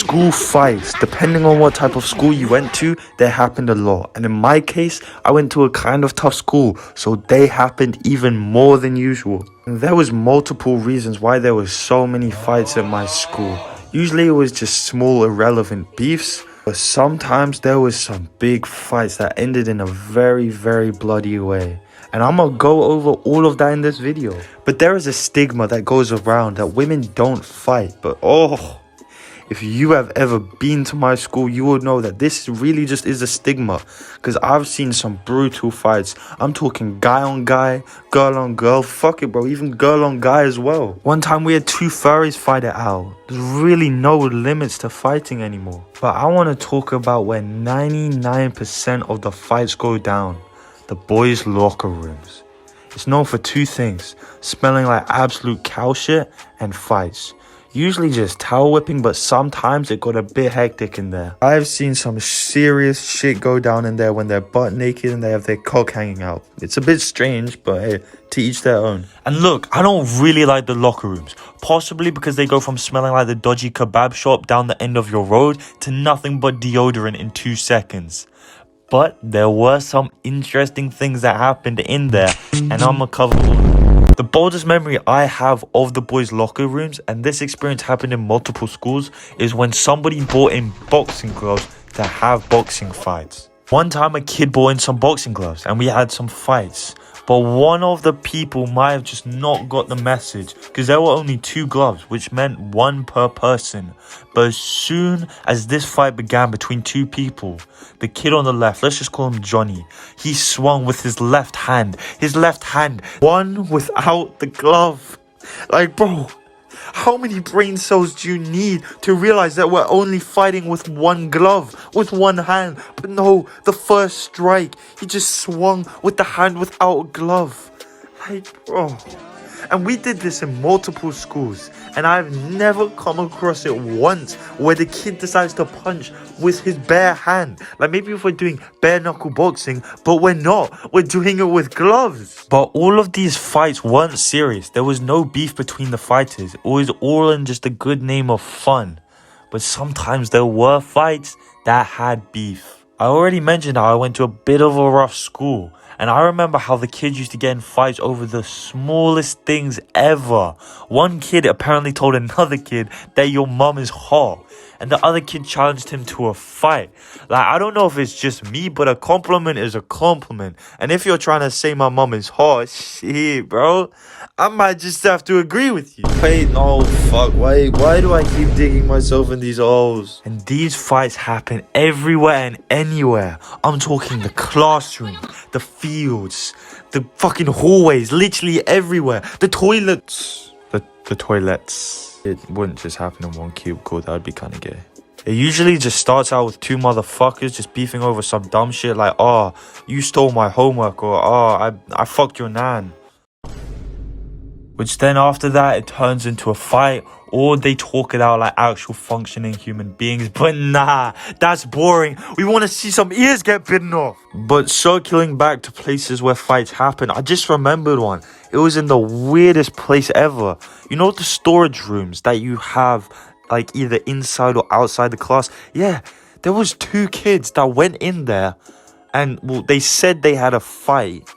School fights, depending on what type of school you went to, they happened a lot. And in my case, I went to a kind of tough school, so they happened even more than usual. And there was multiple reasons why there was so many fights at my school. Usually it was just small irrelevant beefs, but sometimes there was some big fights that ended in a very, very bloody way. And I'm gonna go over all of that in this video. But there is a stigma that goes around that women don't fight. But if you have ever been to my school, you will know that this really just is a stigma. Because I've seen some brutal fights. I'm talking guy on guy, girl on girl. Fuck it, bro. Even girl on guy as well. One time we had two furries fight it out. There's really no limits to fighting anymore. But I want to talk about where 99% of the fights go down. The boys' locker rooms. It's known for two things: smelling like absolute cow shit and fights. Usually just towel whipping, but sometimes it got a bit hectic in there. I've seen some serious shit go down in there when they're butt naked and they have their cock hanging out. It's a bit strange, but hey, to each their own. And look, I don't really like the locker rooms. Possibly because they go from smelling like the dodgy kebab shop down the end of your road to nothing but deodorant in 2 seconds. But there were some interesting things that happened in there, and I'm gonna cover all of them. The boldest memory I have of the boys' locker rooms, and this experience happened in multiple schools, is when somebody brought in boxing gloves to have boxing fights. One time a kid brought in some boxing gloves and we had some fights. But one of the people might have just not got the message, because there were only 2 gloves, which meant 1 per person. But as soon as this fight began between 2 people, the kid on the left, let's just call him Johnny, he swung with his left hand, one without the glove. Like, bro, how many brain cells do you need to realize that we're only fighting with 1 glove, with 1 hand? But no, the first strike, he just swung with the hand without a glove. Like, bro. And we did this in multiple schools, and I've never come across it once where the kid decides to punch with his bare hand. Like, maybe if we're doing bare knuckle boxing, but we're not. We're doing it with gloves. But all of these fights weren't serious. There was no beef between the fighters. It was all in just a good name of fun. But sometimes there were fights that had beef. I already mentioned how I went to a bit of a rough school. And I remember how the kids used to get in fights over the smallest things ever. One kid apparently told another kid that your mum is hot. And the other kid challenged him to a fight. Like, I don't know if it's just me, but a compliment is a compliment. And if you're trying to say my mum is hot, shit, bro, I might just have to agree with you. Wait, no, fuck, why do I keep digging myself in these holes? And these fights happen everywhere and anywhere. I'm talking the classroom, the fields, the fucking hallways, literally everywhere. The toilets. The toilets. It wouldn't just happen in one cubicle. That would be kind of gay. It usually just starts out with 2 motherfuckers just beefing over some dumb shit like, oh, you stole my homework, or oh, I fucked your nan. Which then after that, it turns into a fight, or they talk it out like actual functioning human beings. But nah, that's boring. We want to see some ears get bitten off. But circling back to places where fights happen, I just remembered one. It was in the weirdest place ever. You know the storage rooms that you have like either inside or outside the class? Yeah, there was 2 kids that went in there and they said they had a fight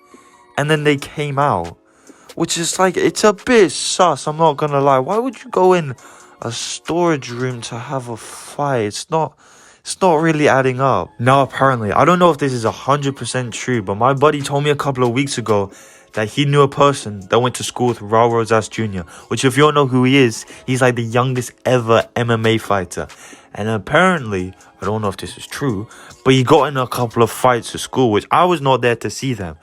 and then they came out. Which is like, it's a bit sus, I'm not gonna lie. Why would you go in a storage room to have a fight? It's not really adding up. Now, apparently, I don't know if this is 100% true, but my buddy told me a couple of weeks ago that he knew a person that went to school with Raul Rosas Jr., which if you don't know who he is, he's like the youngest ever MMA fighter. And apparently, I don't know if this is true, but he got in a couple of fights at school, which I was not there to see them.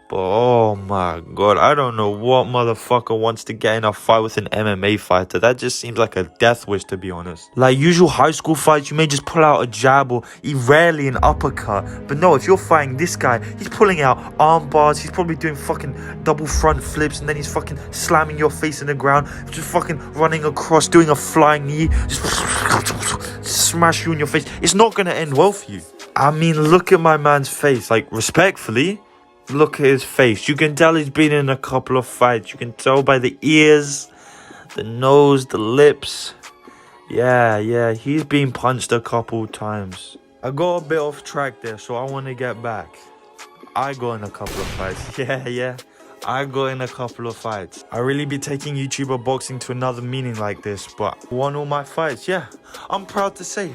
But oh my god, I don't know what motherfucker wants to get in a fight with an MMA fighter. That just seems like a death wish, to be honest. Like usual high school fights, you may just pull out a jab or rarely an uppercut. But no, if you're fighting this guy, he's pulling out arm bars. He's probably doing fucking double front flips, and then he's fucking slamming your face in the ground. Just fucking running across, doing a flying knee. Just smash you in your face. It's not gonna end well for you. I mean, look at my man's face. Like, respectfully, look at his face. You can tell he's been in a couple of fights. You can tell by the ears, the nose, the lips. Yeah, he's been punched a couple times. I got a bit off track there, so I want to get back. I got in a couple of fights. Yeah. I got in a couple of fights. I really be taking YouTuber boxing to another meaning like this, but won all my fights. Yeah, I'm proud to say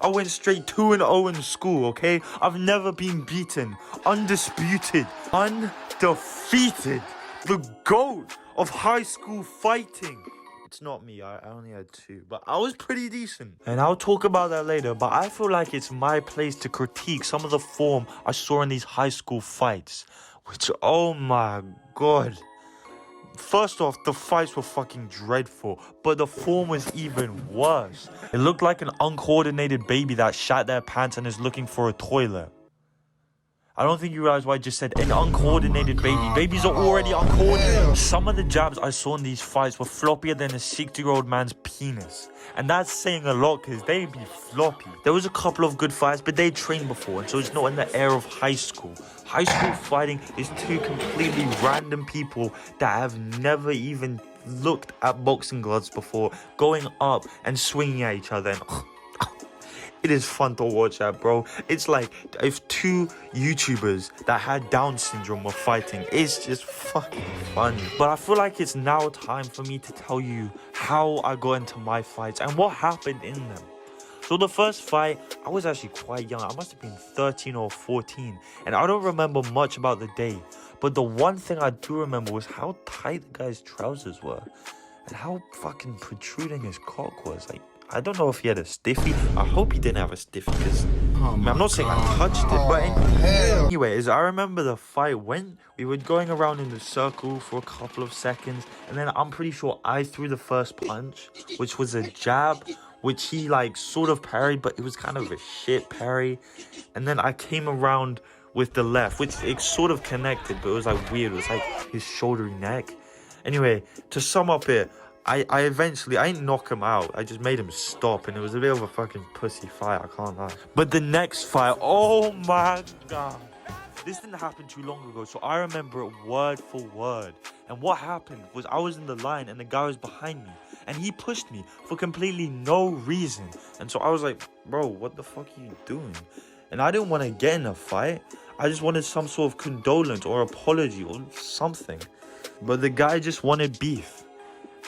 I went straight 2-0 in school, okay? I've never been beaten. Undisputed. Undefeated. The GOAT of high school fighting. It's not me, I only had 2, but I was pretty decent. And I'll talk about that later, but I feel like it's my place to critique some of the form I saw in these high school fights. Which, oh my god. First off, the fights were fucking dreadful, but the form was even worse. It looked like an uncoordinated baby that shat their pants and is looking for a toilet. I don't think you realize what I just said. An uncoordinated baby. Babies are already uncoordinated. Some of the jabs I saw in these fights were floppier than a 60-year-old man's penis. And that's saying a lot because they be floppy. There was a couple of good fights, but they trained before, and so it's not in the air of high school. High school fighting is 2 completely random people that have never even looked at boxing gloves before, going up and swinging at each other. And it is fun to watch that, bro. It's like if 2 YouTubers that had Down syndrome were fighting. It's just fucking funny. But I feel like it's now time for me to tell you how I got into my fights and what happened in them. So the first fight, I was actually quite young. I must have been 13 or 14. And I don't remember much about the day. But the one thing I do remember was how tight the guy's trousers were. And how fucking protruding his cock was. Like, I don't know if he had a stiffy. I hope he didn't have a stiffy because I'm not saying I touched it. But anyways, I remember the fight when we were going around in the circle for a couple of seconds. And then I'm pretty sure I threw the first punch, which was a jab, which he like sort of parried, but it was kind of a shit parry. And then I came around with the left, which it sort of connected, but it was like weird. It was like his shouldery neck. Anyway, to sum up it, I didn't knock him out. I just made him stop, and it was a bit of a fucking pussy fight, I can't lie. But the next fight, oh my god. This didn't happen too long ago, so I remember it word for word. And what happened was I was in the line, and the guy was behind me. And he pushed me for completely no reason. And so I was like, bro, what the fuck are you doing? And I didn't want to get in a fight. I just wanted some sort of condolence or apology or something. But the guy just wanted beef.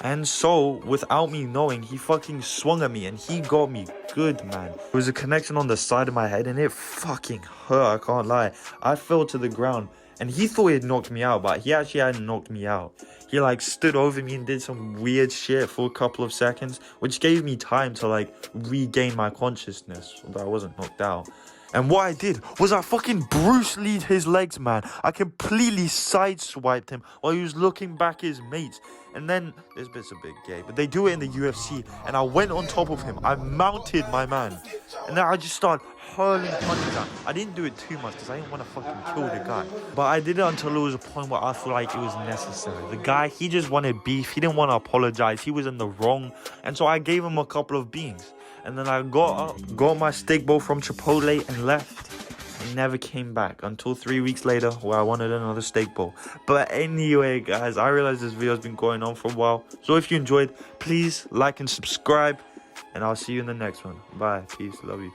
And so, without me knowing, he fucking swung at me and he got me good, man. There was a connection on the side of my head and it fucking hurt, I can't lie. I fell to the ground and he thought he had knocked me out, but he actually hadn't knocked me out. He like stood over me and did some weird shit for a couple of seconds, which gave me time to like regain my consciousness, although I wasn't knocked out. And what I did was I fucking Bruce Lee'd his legs, man. I completely sideswiped him while he was looking back at his mates. And then, this bit's a bit gay, but they do it in the UFC. And I went on top of him. I mounted my man. And then I just started hurling punches at him. I didn't do it too much because I didn't want to fucking kill the guy. But I did it until it was a point where I feel like it was necessary. The guy, he just wanted beef. He didn't want to apologize. He was in the wrong. And so I gave him a couple of beans. And then I got up, got my steak bowl from Chipotle and left. And never came back until 3 weeks later where I wanted another steak bowl. But anyway, guys, I realized this video has been going on for a while. So if you enjoyed, please like and subscribe. And I'll see you in the next one. Bye. Peace. Love you.